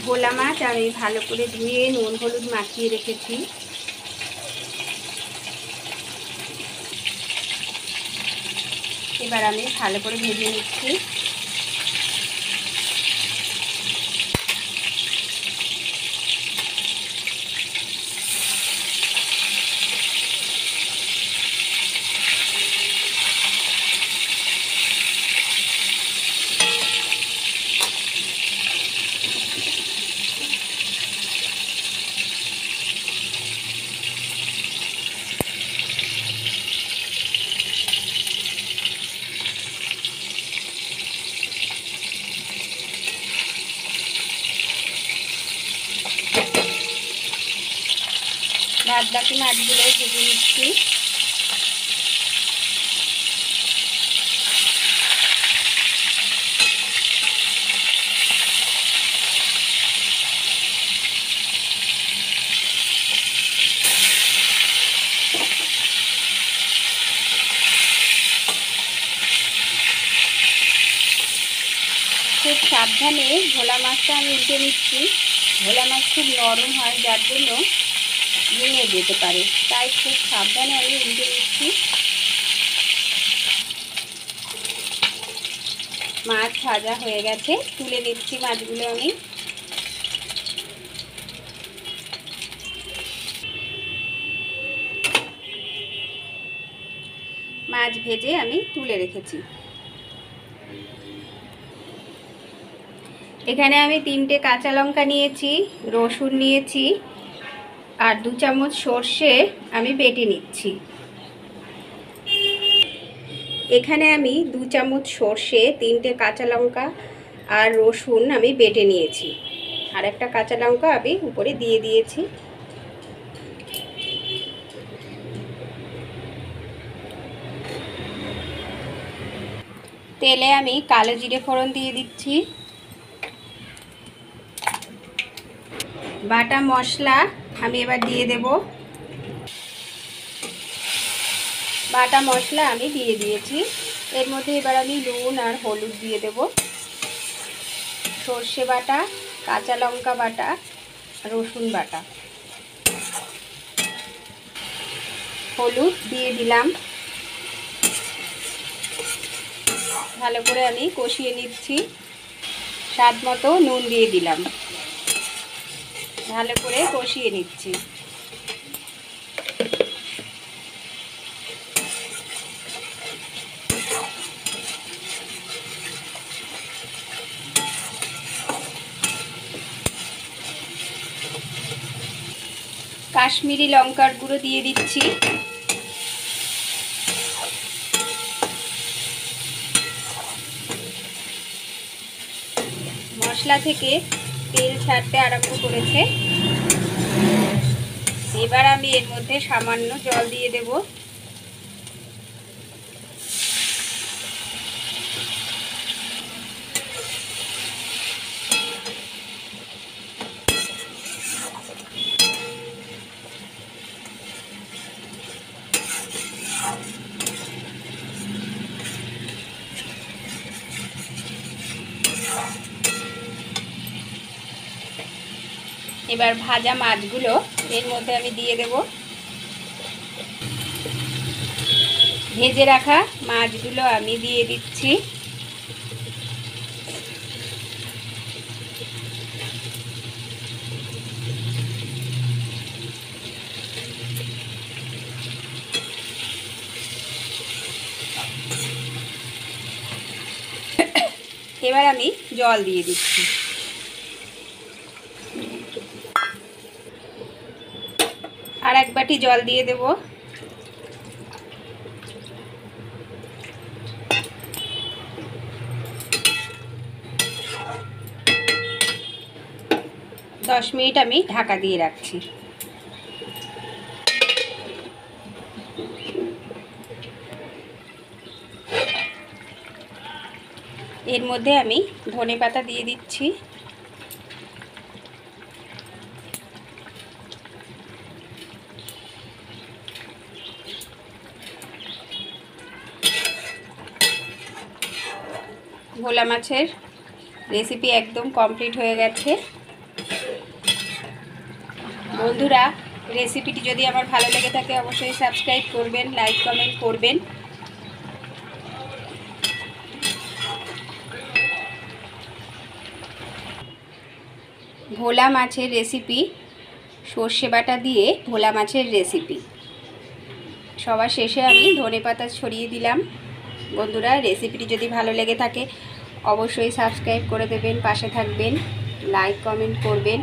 ভোলা মাছ আমি ভালো করে ধুয়ে নুন হলুদ মাখিয়ে রেখেছি। এবার আমি ভালো করে ভেজে নিচ্ছি। বাদ বাকি মাছগুলো ভেজে নিচ্ছি। খুব সাবধানে ভোলা মাছটা আমি উল্টে নিচ্ছি। ভোলা মাছ খুব নরম হয়, যার জন্য ভেঙে যেতে পারে, তাই খুব সাবধানে আমি উল্টে নিচ্ছি। মাছ ভাজা হয়ে গেছে, তুলে নিচ্ছি মাছগুলো আমি। মাছ ভেজে আমি তুলে রেখেছি। এখানে আমি 3টে কাঁচা লঙ্কা নিয়েছি, রসুন নিয়েছি, আর 2 চামচ সর্ষে আমি বেটে নিচ্ছি। এখানে আমি 2 চামচ সর্ষে, 3টে কাঁচা লঙ্কা আর রসুন আমি বেটে নিয়েছি, আর একটা কাঁচা লঙ্কা আমি উপরে দিয়ে দিয়েছি। তেলে আমি কালো জিরে ফোড়ন দিয়ে দিচ্ছি। বাটা মশলা আমি এবার দিয়ে দেব। বাটা মশলা আমি দিয়ে দিয়েছি। এর মধ্যে এবার আমি নুন আর হলুদ দিয়ে দেব। সর্ষে বাটা, কাঁচা লঙ্কা বাটা, রসুন বাটা, হলুদ দিয়ে দিলাম। ভালো করে আমি কষিয়ে নিচ্ছি। স্বাদ মতো নুন দিয়ে দিলাম। ভালো করে কষিয়ে নিচ্ছি। কাশ্মীরি লঙ্কার গুঁড়ো দিয়ে দিচ্ছি। মশলা থেকে তেল ছাড়তে আরম্ভ করেছে। এবার আমি এর মধ্যে সামান্য জল দিয়ে দেব। এবার ভাজা মাছগুলো এর মধ্যে আমি দিয়ে দেব। ভেজে রাখা মাছগুলো আমি দিয়ে দিচ্ছি। এবার আমি জল দিয়ে দিচ্ছি। আর 1 বাটি জল দিয়ে দেব। দশ মিনিট আমি ঢাকা দিয়ে রাখছি। এর মধ্যে আমি ধনেপাতা দিয়ে দিচ্ছি। ভোলা মাছের রেসিপি একদম কমপ্লিট হয়ে গেছে। বন্ধুরা, রেসিপিটি যদি আমার ভালো লেগে থাকে অবশ্যই সাবস্ক্রাইব করবেন, লাইক কমেন্ট করবেন। ভোলা মাছের রেসিপি, সর্ষে বাটা দিয়ে ভোলা মাছের রেসিপি। সবার শেষে আমি ধনেপাতা ছড়িয়ে দিলাম। বন্ধুরা, রেসিপিটি যদি ভালো লেগে থাকে অবশ্যই সাবস্ক্রাইব করে দেবেন, পাশে থাকবেন, লাইক কমেন্ট করবেন।